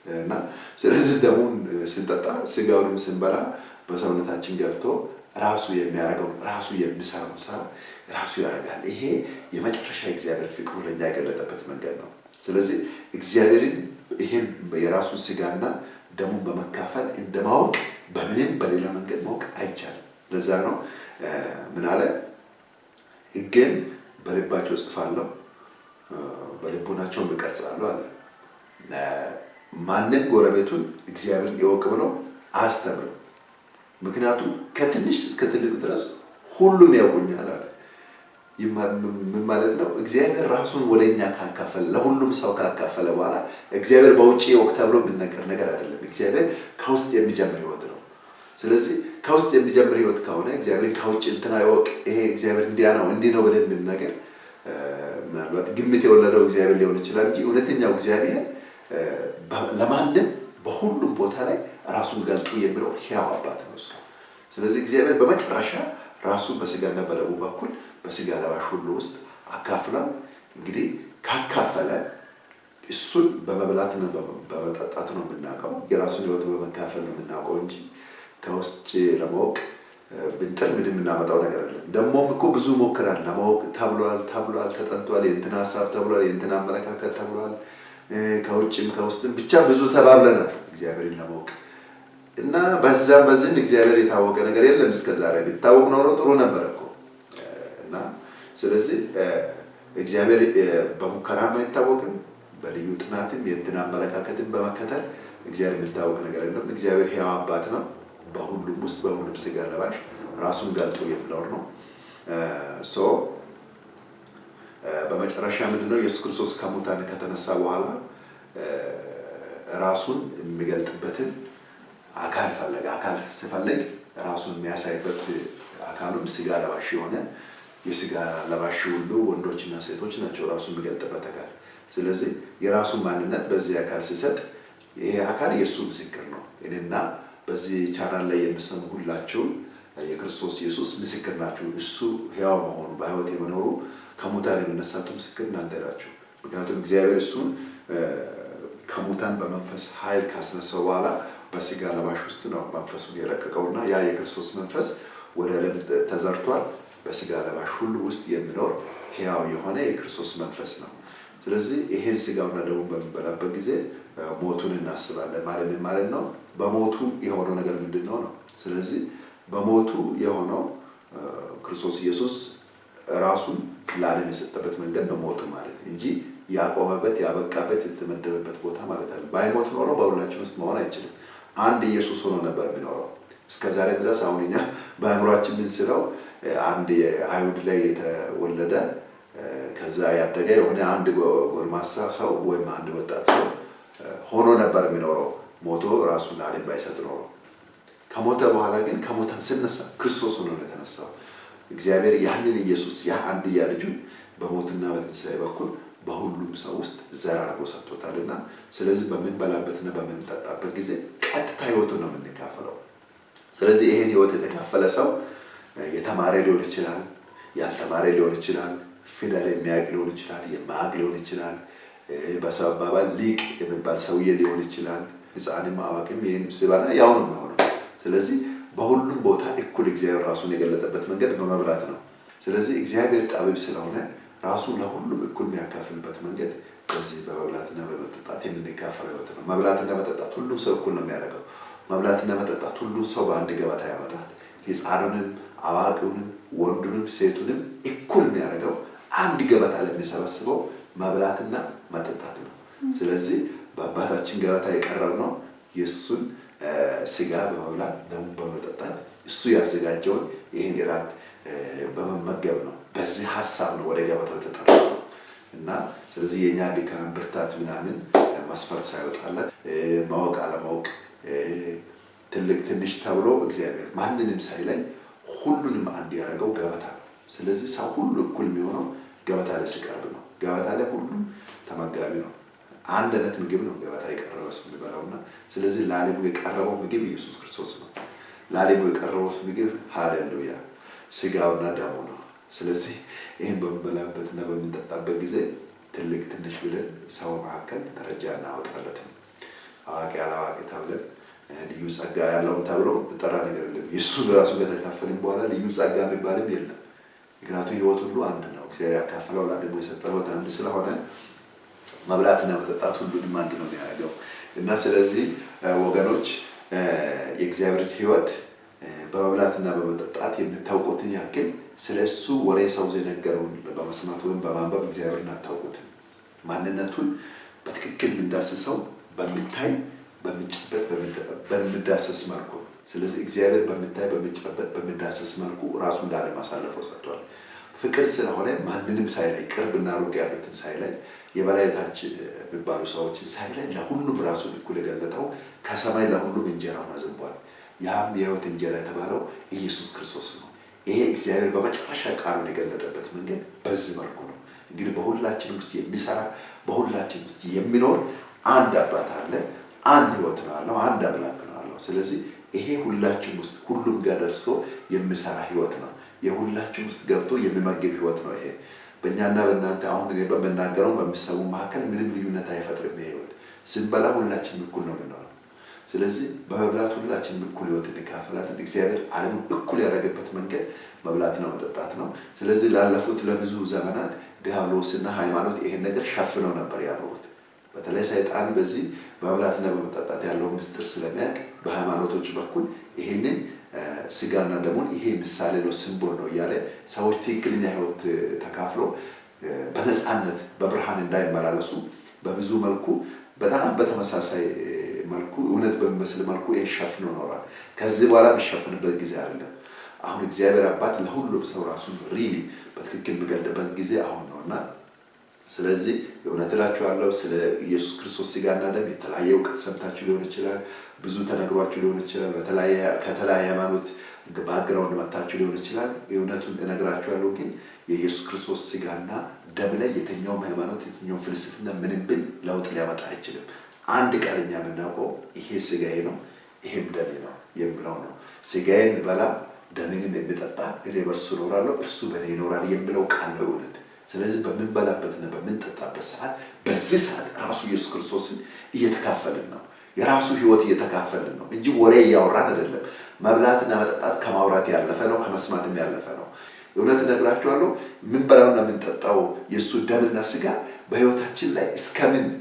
እና ስለዚህ ደሙን ስንጠጣ ስጋውንም ስንበላ በሰውነታችን ገብቶ ራሱ የሚያደርገው ራሱ የሚሰራው ስራ ራሱ ያደርጋል። ይሄ የመጨረሻ እግዚአብሔር ፍቅሩ ለኛ የገለጠበት መንገድ ነው። ስለዚህ እግዚአብሔርን ይሄን የራሱ ስጋና ደሙን በመካፈል እንደማወቅ በምንም በሌላ መንገድ ማወቅ አይቻልም። ለዛ ነው ምን አለ? ሕጌን በልባቸው እጽፋለሁ በልቦናቸውም እቀርጻለሁ አለ። ማንም ጎረቤቱን እግዚአብሔርን ይወቅ ብሎ አያስተምርም። ምክንያቱም ከትንሽ እስከ ትልቅ ድረስ ሁሉም ያውቁኛል አለ። ምን ማለት ነው? እግዚአብሔር ራሱን ወደኛ ካካፈለ ለሁሉም ሰው ካካፈለ በኋላ እግዚአብሔር በውጪ ወቅት ተብሎ የሚነገር ነገር አይደለም። እግዚአብሔር ከውስጥ የሚጀምር ህይወት ነው። ስለዚህ ከውስጥ የሚጀምር ህይወት ከሆነ እግዚአብሔርን ከውጭ እንትና ይወቅ ይሄ እግዚአብሔር እንዲያ ነው እንዲህ ነው ብለን የምንነገር ምናልባት ግምት የወለደው እግዚአብሔር ሊሆን ይችላል እንጂ እውነተኛው እግዚአብሔር ለማንም በሁሉም ቦታ ላይ ራሱን ገልጦ የሚለው ሕያው አባት ነው እሱ። ስለዚህ እግዚአብሔር በመጨረሻ ራሱን በስጋና በደሙ በኩል በስጋ ለባሽ ሁሉ ውስጥ አካፍሏል። እንግዲህ ካካፈለ እሱን በመብላትና በመጠጣት ነው የምናውቀው፣ የራሱን ህይወት በመካፈል ነው የምናውቀው እንጂ ከውስጥ ለማወቅ ብንጥር ምንም የምናመጣው ነገር የለም። ደግሞም እኮ ብዙ ሞክራል ለማወቅ ተብሏል፣ ተጠንቷል፣ የእንትና ሀሳብ ተብሏል፣ የእንትና አመለካከት ተብሏል፣ ከውጭም ከውስጥም ብቻ ብዙ ተባብለናል እግዚአብሔርን ለማወቅ እና በዛም በዚህም እግዚአብሔር የታወቀ ነገር የለም። እስከዛሬ ቢታወቅ ኖሮ ጥሩ ነበር እኮ እና ስለዚህ እግዚአብሔር በሙከራም አይታወቅም፣ በልዩ ጥናትም የእንትና አመለካከትን በመከተል እግዚአብሔር የሚታወቅ ነገር የለም። እግዚአብሔር ሕያው አባት ነው። በሁሉም ውስጥ በሁሉም ስጋ ለባሽ ራሱን ገልጦ የሚኖር ነው። በመጨረሻ ምንድነው? ኢየሱስ ክርስቶስ ከሙታን ከተነሳ በኋላ ራሱን የሚገልጥበትን አካል ፈለገ። አካል ሲፈልግ ራሱን የሚያሳይበት አካሉም ስጋ ለባሽ የሆነ የስጋ ለባሽ ሁሉ ወንዶችና ሴቶች ናቸው ራሱን የሚገልጥበት አካል። ስለዚህ የራሱን ማንነት በዚህ አካል ሲሰጥ ይሄ አካል የእሱ ምስክር ነው። እኔና በዚህ ቻናል ላይ የምሰሙ ሁላችሁ የክርስቶስ ኢየሱስ ምስክር ናችሁ። እሱ ሕያው መሆኑ በሕይወት የመኖሩ ከሙታን የሚነሳቱ ምስክር እናንተ ናችሁ። ምክንያቱም እግዚአብሔር እሱን ከሙታን በመንፈስ ኃይል ካስነሳው በኋላ በስጋ ለባሽ ውስጥ ነው መንፈሱን የለቀቀውና ያ የክርስቶስ መንፈስ ወደ ዓለም ተዘርቷል። በስጋ ለባሽ ሁሉ ውስጥ የሚኖር ሕያው የሆነ የክርስቶስ መንፈስ ነው። ስለዚህ ይሄን ስጋውና ደሙን በሚበላበት ጊዜ ሞቱን እናስባለን ማለት ነው። በሞቱ የሆነው ነገር ምንድነው ነው? ስለዚህ በሞቱ የሆነው ክርስቶስ ኢየሱስ ራሱን ለዓለም የሰጠበት መንገድ ነው ሞቱ ማለት እንጂ ያቆመበት ያበቃበት የተመደበበት ቦታ ማለት አይደለም። ባይሞት ኖሮ በሁላችን ውስጥ መሆን አይችልም። አንድ ኢየሱስ ሆኖ ነበር የሚኖረው እስከዛሬ ድረስ። አሁን እኛ በአእምሯችን ምን ስለው አንድ አይሁድ ላይ የተወለደ ከዛ ያደገ የሆነ አንድ ጎልማሳ ሰው ወይም አንድ ወጣት ሰው ሆኖ ነበር የሚኖረው ሞቶ ራሱን ለዓለም ባይሰጥ ኖሮ። ከሞተ በኋላ ግን ከሞታን ስነሳ ክርስቶስ ሆኖ ነው የተነሳው። እግዚአብሔር ያንን ኢየሱስ ያ አንድያ ልጁን በሞትና በትንሣኤ በኩል በሁሉም ሰው ውስጥ ዘር አድርጎ ሰጥቶታልና ስለዚህ በምንበላበትና በምንጠጣበት ጊዜ ቀጥታ ህይወቱን ነው የምንካፈለው። ስለዚህ ይሄን ህይወት የተካፈለ ሰው የተማረ ሊሆን ይችላል፣ ያልተማረ ሊሆን ይችላል፣ ፊደል የሚያውቅ ሊሆን ይችላል፣ የማያውቅ ሊሆን ይችላል። በሰው አባባል ሊቅ የሚባል ሰውዬ ሊሆን ይችላል። ሕፃንም አዋቂም ይህን ሲበላ ያው ነው የሚሆነው። ስለዚህ በሁሉም ቦታ እኩል እግዚአብሔር ራሱን የገለጠበት መንገድ በመብላት ነው። ስለዚህ እግዚአብሔር ጠቢብ ስለሆነ ራሱን ለሁሉም እኩል የሚያካፍልበት መንገድ በዚህ በመብላትና በመጠጣት የምንካፈለው ሕይወት ነው። መብላትና መጠጣት ሁሉም ሰው እኩል ነው የሚያደርገው። መብላትና መጠጣት ሁሉም ሰው በአንድ ገበታ ያመጣል። ሕፃኑንም አዋቂውንም ወንዱንም ሴቱንም እኩል የሚያደርገው አንድ ገበታ ለሚሰበስበው መብላትና መጠጣት ነው። ስለዚህ በአባታችን ገበታ የቀረብነው የእሱን ስጋ በመብላት ደሙን በመጠጣት እሱ ያዘጋጀውን ይህን እራት በመመገብ ነው። በዚህ ሀሳብ ነው ወደ ገበታው የተጠራው እና ስለዚህ የእኛ ድካም ብርታት ምናምን መስፈርት ሳይወጣለት ማወቅ አለማወቅ ትልቅ ትንሽ ተብሎ እግዚአብሔር ማንንም ሳይለይ ሁሉንም አንድ ያደረገው ገበታ ነው። ስለዚህ ሰው ሁሉ እኩል የሚሆነው ገበታ ላይ ሲቀርብ ነው። ገበታ ላይ ሁሉም ተመጋቢ ነው። አንድ አይነት ምግብ ነው ገበታ የቀረበ ሰው የሚበላውና ስለዚህ ለዓለሙ የቀረበው ምግብ ኢየሱስ ክርስቶስ ነው። ለዓለሙ የቀረበው ምግብ ሃሌሉያ ስጋውና ደሙ ነው። ስለዚህ ይህን በምንበላበትና በምንጠጣበት ጊዜ ትልቅ ትንሽ ብለን ሰው መካከል ደረጃ እናወጣለትም። አዋቂ አላዋቂ ተብለን ልዩ ጸጋ ያለውም ተብሎ ተጠራ ነገር የለም። የእሱን ራሱ ከተካፈልን በኋላ ልዩ ጸጋ የሚባልም የለም። ምክንያቱም ሕይወት ሁሉ አንድ ነው። እግዚአብሔር ያካፈለው ለዓለሙ የሰጠው ሕይወት አንድ ስለሆነ መብላትና መጠጣት ሁሉንም አንድ ነው የሚያደርገው እና ስለዚህ ወገኖች የእግዚአብሔር ሕይወት በመብላትና በመጠጣት የምታውቁትን ያክል ስለሱ ወሬ ሰው የነገረውን በመስማት ወይም በማንበብ እግዚአብሔርን አታውቁትም። ማንነቱን በትክክል እንዳስሰው በሚታይ በሚጨበጥ በሚዳሰስ መልኩ። ስለዚህ እግዚአብሔር በሚታይ በሚጨበጥ በሚዳሰስ መልኩ ራሱን ለዓለም አሳልፎ ሰጥቷል። ፍቅር ስለሆነ ማንንም ሳይለይ ቅርብና ሩቅ ያሉትን ሳይለይ የበላይታች የሚባሉ ሰዎችን ሳይለይ ለሁሉም ራሱን እኩል የገለጠው ከሰማይ ለሁሉም እንጀራውን አዝንቧል። ያም የሕይወት እንጀራ የተባለው ኢየሱስ ክርስቶስ ነው። ይሄ እግዚአብሔር በመጨረሻ ቃሉን የገለጠበት መንገድ በዚህ መልኩ ነው። እንግዲህ በሁላችን ውስጥ የሚሰራ በሁላችን ውስጥ የሚኖር አንድ አባት አለ፣ አንድ ሕይወት ነው ያለው፣ አንድ አምላክ ነው ያለው። ስለዚህ ይሄ ሁላችን ውስጥ ሁሉም ጋር ደርሶ የሚሰራ ሕይወት ነው። የሁላችን ውስጥ ገብቶ የሚመግብ ሕይወት ነው። ይሄ በእኛና በእናንተ አሁን እኔ በምናገረው በሚሰሙ መካከል ምንም ልዩነት አይፈጥርም። ይሄ ሕይወት ስንበላ ሁላችን እኩል ነው የምንኖረው። ስለዚህ በመብላት ሁላችን እኩል ሕይወት እንካፈላለን። እግዚአብሔር ዓለምን እኩል ያደረገበት መንገድ መብላትና መጠጣት ነው። ስለዚህ ላለፉት ለብዙ ዘመናት ዲያብሎስና ሃይማኖት ይሄን ነገር ሸፍነው ነበር ያኖሩት። በተለይ ሰይጣን በዚህ በመብላትና በመጠጣት ያለው ምስጢር ስለሚያውቅ በሃይማኖቶች በኩል ይሄንን ስጋና ደሙን ይሄ ምሳሌ ነው ሲምቦል ነው እያለ ሰዎች ትክክለኛ ሕይወት ተካፍሎ በነፃነት በብርሃን እንዳይመላለሱ በብዙ መልኩ በጣም በተመሳሳይ መልኩ እውነት በሚመስል መልኩ ይሄ ሸፍኖ ኖሯል። ከዚህ በኋላ የሚሸፍንበት ጊዜ አይደለም። አሁን እግዚአብሔር አባት ለሁሉም ሰው ራሱን ሪሊ በትክክል የሚገልጥበት ጊዜ አሁን ነውና ስለዚህ እውነት እላችኋለሁ ስለ ኢየሱስ ክርስቶስ ስጋና ደም የተለያየ እውቀት ሰምታችሁ ሊሆን ይችላል። ብዙ ተነግሯችሁ ሊሆን ይችላል። ከተለያየ ሃይማኖት ባክግራውንድ መጥታችሁ ሊሆን ይችላል። እውነቱን እነግራችኋለሁ ግን የኢየሱስ ክርስቶስ ስጋና ደም ላይ የትኛውም ሃይማኖት የትኛውም ፍልስፍና ምንም ብል ለውጥ ሊያመጣ አይችልም። አንድ ቃል እኛ የምናውቀው ይሄ ስጋዬ ነው ይሄም ደሜ ነው የሚለው ነው። ስጋዬን የሚበላ ደሜንም የሚጠጣ እኔ በእርሱ እኖራለሁ እርሱ በእኔ ይኖራል የሚለው ቃል ነው እውነት። ስለዚህ በምንበላበትና በምንጠጣበት ሰዓት በዚህ ሰዓት ራሱ ኢየሱስ ክርስቶስን እየተካፈልን ነው። የራሱ ሕይወት እየተካፈልን ነው እንጂ ወሬ እያወራን አይደለም። መብላትና መጠጣት ከማውራት ያለፈ ነው፣ ከመስማትም ያለፈ ነው። እውነት እነግራችኋለሁ የምንበላውና የምንጠጣው የእሱ ደምና ስጋ በሕይወታችን ላይ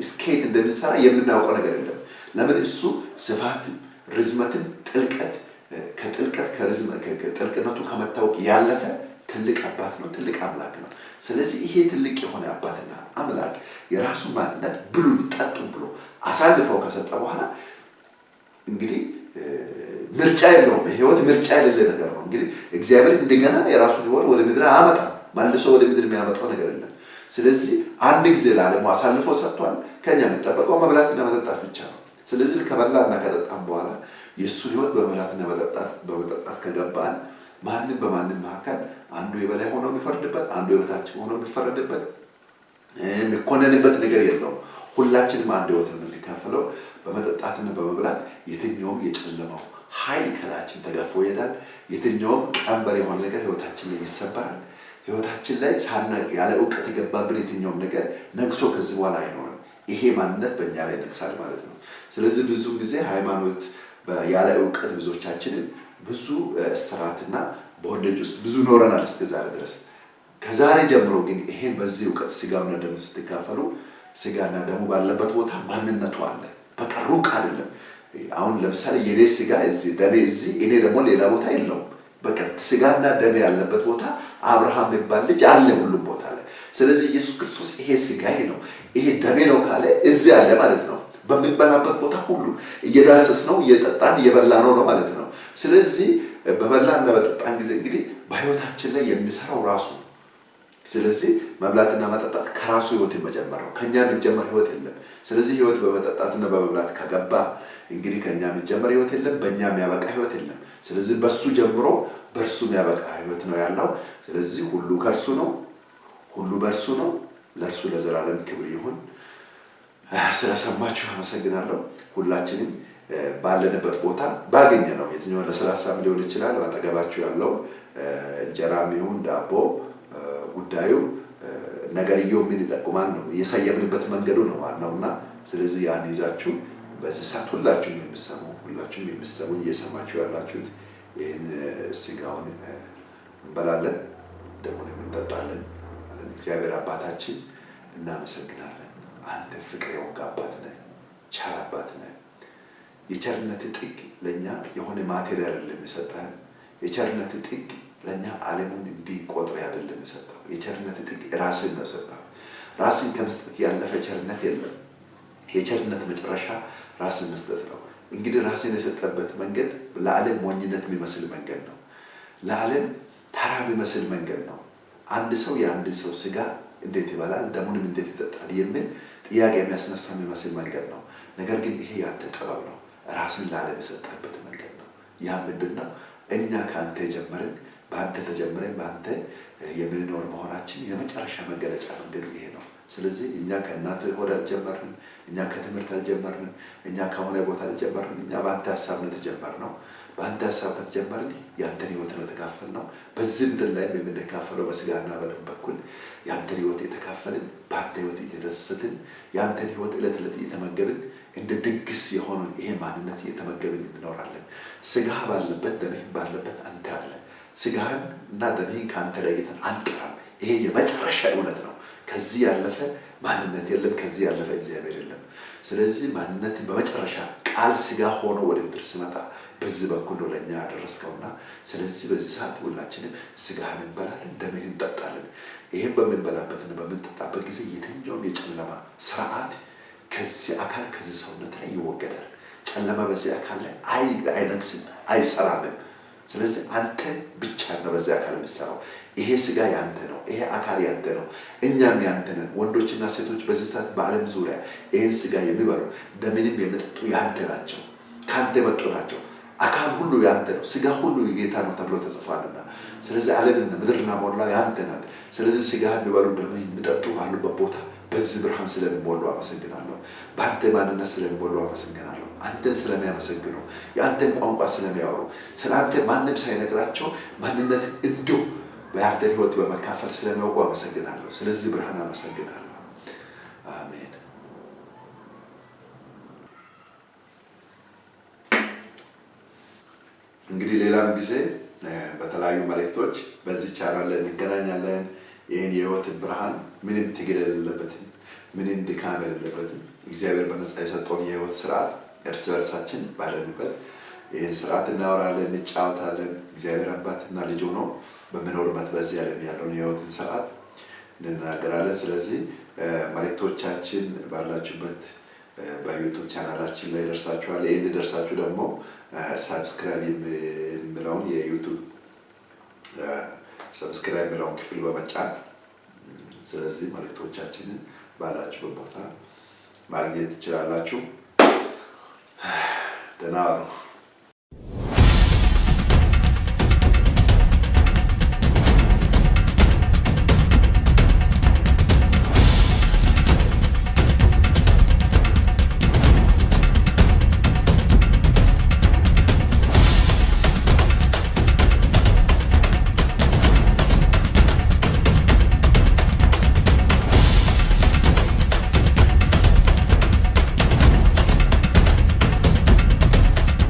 እስከየት እንደምንሰራ የምናውቀው ነገር የለም። ለምን እሱ ስፋትን ርዝመትን ጥልቅነቱ ከመታወቅ ያለፈ ትልቅ አባት ነው፣ ትልቅ አምላክ ነው። ስለዚህ ይሄ ትልቅ የሆነ አባትና አምላክ የራሱ ማንነት ብሉን ጠጡ ብሎ አሳልፈው ከሰጠ በኋላ እንግዲህ ምርጫ የለውም። ሕይወት ምርጫ የሌለ ነገር ነው። እንግዲህ እግዚአብሔር እንደገና የራሱን ሕይወት ወደ ምድር አያመጣም። መልሶ ወደ ምድር የሚያመጣው ነገር የለም። ስለዚህ አንድ ጊዜ ለዓለሙ አሳልፎ ሰጥቷል። ከኛ የሚጠበቀው መብላትና መጠጣት ብቻ ነው። ስለዚህ ከበላና ከጠጣም በኋላ የእሱን ሕይወት በመብላትና በመጠጣት ከገባን ማንም በማንም መካከል አንዱ የበላይ ሆኖ የሚፈርድበት አንዱ የበታች ሆኖ የሚፈረድበት የሚኮነንበት ነገር የለውም። ሁላችንም አንድ ሕይወት የምንካፈለው በመጠጣትና በመብላት የትኛውም የጨለማው ኃይል ከላያችን ተገፎ ይሄዳል። የትኛውም ቀንበር የሆነ ነገር ሕይወታችን ላይ ይሰበራል። ህይወታችን ላይ ሳናቅ ያለ ዕውቀት የገባብን የትኛውም ነገር ነግሶ ከዚህ በኋላ አይኖርም። ይሄ ማንነት በእኛ ላይ ነግሳል ማለት ነው። ስለዚህ ብዙ ጊዜ ሃይማኖት ያለ ዕውቀት ብዙዎቻችንን ብዙ እስራትና በወንጀል ውስጥ ብዙ ኖረናል እስከዛሬ ድረስ። ከዛሬ ጀምሮ ግን ይሄን በዚህ ዕውቀት ስጋውና ደሙ ስትካፈሉ ስጋና ደሙ ባለበት ቦታ ማንነቱ አለ። በቃ ሩቅ አይደለም። አሁን ለምሳሌ የኔ ስጋ እዚህ ደሜ እዚህ እኔ ደግሞ ሌላ ቦታ የለውም። በቃ ስጋና ደሜ ያለበት ቦታ አብርሃም የሚባል ልጅ አለ ሁሉም ቦታ ላይ። ስለዚህ ኢየሱስ ክርስቶስ ይሄ ስጋዬ ነው ይሄ ደሜ ነው ካለ እዚህ አለ ማለት ነው። በምንበላበት ቦታ ሁሉ እየዳሰስ ነው እየጠጣን እየበላነው ነው ማለት ነው። ስለዚህ በበላና በጠጣን ጊዜ እንግዲህ በህይወታችን ላይ የሚሰራው ራሱ። ስለዚህ መብላትና መጠጣት ከራሱ ህይወት መጀመር ነው። ከኛ የሚጀመር ህይወት የለም። ስለዚህ ህይወት በመጠጣትና በመብላት ከገባ እንግዲህ ከኛ የሚጀመር ህይወት የለም፣ በእኛ የሚያበቃ ህይወት የለም። ስለዚህ በሱ ጀምሮ በእርሱ የሚያበቃ ህይወት ነው ያለው። ስለዚህ ሁሉ ከእርሱ ነው፣ ሁሉ በእርሱ ነው። ለእርሱ ለዘላለም ክብር ይሁን። ስለሰማችሁ አመሰግናለሁ። ሁላችንም ባለንበት ቦታ ባገኘ ነው የትኛው ለ30 ሊሆን ይችላል ባጠገባችሁ ያለው እንጀራም ይሁን ዳቦ ጉዳዩ ነገርየው ምን ይጠቁማል ነው የሰየምንበት መንገዱ ነው ዋናውና። ስለዚህ ያን ይዛችሁ በዚህ ሰዓት ሁላችሁም የምትሰሙ እየሰማችሁ ያላችሁት ይህን ስጋውን እንበላለን ደሙን እንጠጣለን። እግዚአብሔር አባታችን እናመሰግናለን። አንተ ፍቅር የሆንክ አባት ነህ፣ ቸር አባት ነህ። የቸርነት ጥግ ለኛ የሆነ ማቴሪያል አይደለም የሰጠን። የቸርነት ጥግ ለኛ ዓለሙን እንዲቆጥር አይደለም የሰጠው። የቸርነት ጥግ ራስን ነው የሰጠው። ራስን ከመስጠት ያለፈ ቸርነት የለም። የቸርነት መጨረሻ ራስን መስጠት ነው። እንግዲህ ራስን የሰጠበት መንገድ ለዓለም ሞኝነት የሚመስል መንገድ ነው። ለዓለም ተራ የሚመስል መንገድ ነው። አንድ ሰው የአንድ ሰው ስጋ እንዴት ይበላል ደሙንም እንዴት ይጠጣል የሚል ጥያቄ የሚያስነሳ የሚመስል መንገድ ነው። ነገር ግን ይሄ ያንተ ጥበብ ነው። ራስን ለዓለም የሰጠበት መንገድ ነው። ያ ምንድነው? እኛ ካንተ ጀመርን በአንተ ተጀምረን በአንተ የምንኖር መሆናችን የመጨረሻ መገለጫ መንገዱ ይሄ ነው። ስለዚህ እኛ ከእናት ሆድ አልጀመርንም፣ እኛ ከትምህርት አልጀመርንም፣ እኛ ከሆነ ቦታ አልጀመርንም። እኛ በአንተ ሀሳብ ነው የተጀመርነው። በአንተ ሀሳብ ከተጀመርን ያንተን ህይወት ነው የተካፈልነው። በዚህ ምድር ላይ የምንካፈለው በስጋና በደም በኩል ያንተን ህይወት የተካፈልን በአንተ ህይወት እየተደሰትን ያንተን ህይወት ዕለት ዕለት እየተመገብን እንደ ድግስ የሆነን ይሄ ማንነት እየተመገብን እንኖራለን። ስጋ ባለበት ደምህ ባለበት አንተ አለ። ስጋህን እና ደምህን ካንተ ለይተን አንጠራም። ይሄ የመጨረሻ እውነት ነው። ከዚህ ያለፈ ማንነት የለም። ከዚህ ያለፈ እግዚአብሔር የለም። ስለዚህ ማንነትን በመጨረሻ ቃል ስጋ ሆኖ ወደ ምድር ሲመጣ በዚህ በኩል ነው ለኛ ያደረስከውና ስለዚህ በዚህ ሰዓት ሁላችንም ስጋህን እንበላለን ደምህን እንጠጣለን። ይሄን በምንበላበትና በምንጠጣበት ጊዜ የትኛውም የጨለማ ስርዓት ከዚህ አካል ከዚህ ሰውነት ላይ ይወገዳል። ጨለማ በዚህ አካል ላይ አይነግስም፣ አይሰራም። ስለዚህ አንተ ብቻ ነው በዚህ አካል የምትሰራው። ይሄ ስጋ ያንተ ነው፣ ይሄ አካል ያንተ ነው፣ እኛም ያንተ ነን። ወንዶችና ሴቶች በዚህ ሰዓት በዓለም ዙሪያ ይሄን ስጋ የሚበሉ ደምንም የሚጠጡ ያንተ ናቸው፣ ካንተ የመጡ ናቸው። አካል ሁሉ ያንተ ነው፣ ስጋ ሁሉ የጌታ ነው ተብሎ ተጽፏልና ስለዚህ ዓለምና ምድርና ሞላው ያንተ ናት። ስለዚህ ስጋ የሚበሉ ደምን የሚጠጡ ባሉበት ቦታ በዚህ ብርሃን ስለሚሞሉ አመሰግናለሁ። በአንተ ማንነት ስለሚሞሉ አመሰግናለሁ። አንተን ስለሚያመሰግኑ የአንተን ቋንቋ ስለሚያወሩ ስለአንተ ማንም ሳይነግራቸው ማንነት እንዲሁ በአንተን ህይወት በመካፈል ስለሚያውቁ አመሰግናለሁ። ስለዚህ ብርሃን አመሰግናለሁ። አሜን። እንግዲህ ሌላም ጊዜ በተለያዩ መልእክቶች በዚህ ቻናል ላይ እንገናኛለን። ይህን የህይወትን ብርሃን ምንም ትግል የሌለበትን ምንም ድካም የሌለበትን እግዚአብሔር በነፃ የሰጠውን የህይወት ስርዓት እርስ በርሳችን ባለንበት ይህን ስርዓት እናወራለን፣ እንጫወታለን። እግዚአብሔር አባትና ልጅ ሆኖ በምኖርበት በዚህ ዓለም ያለውን የህይወትን ስርዓት እንናገራለን። ስለዚህ መልእክቶቻችን ባላችሁበት በዩቲዩብ ቻናላችን ላይ ደርሳችኋል። ይህን ደርሳችሁ ደግሞ ሰብስክራይብ የሚለውን የዩቲዩብ ሰብስክራይብ የሚለውን ክፍል በመጫን ስለዚህ መልእክቶቻችንን ባላችሁበት ቦታ ማግኘት ትችላላችሁ። ደህና ዋሉ።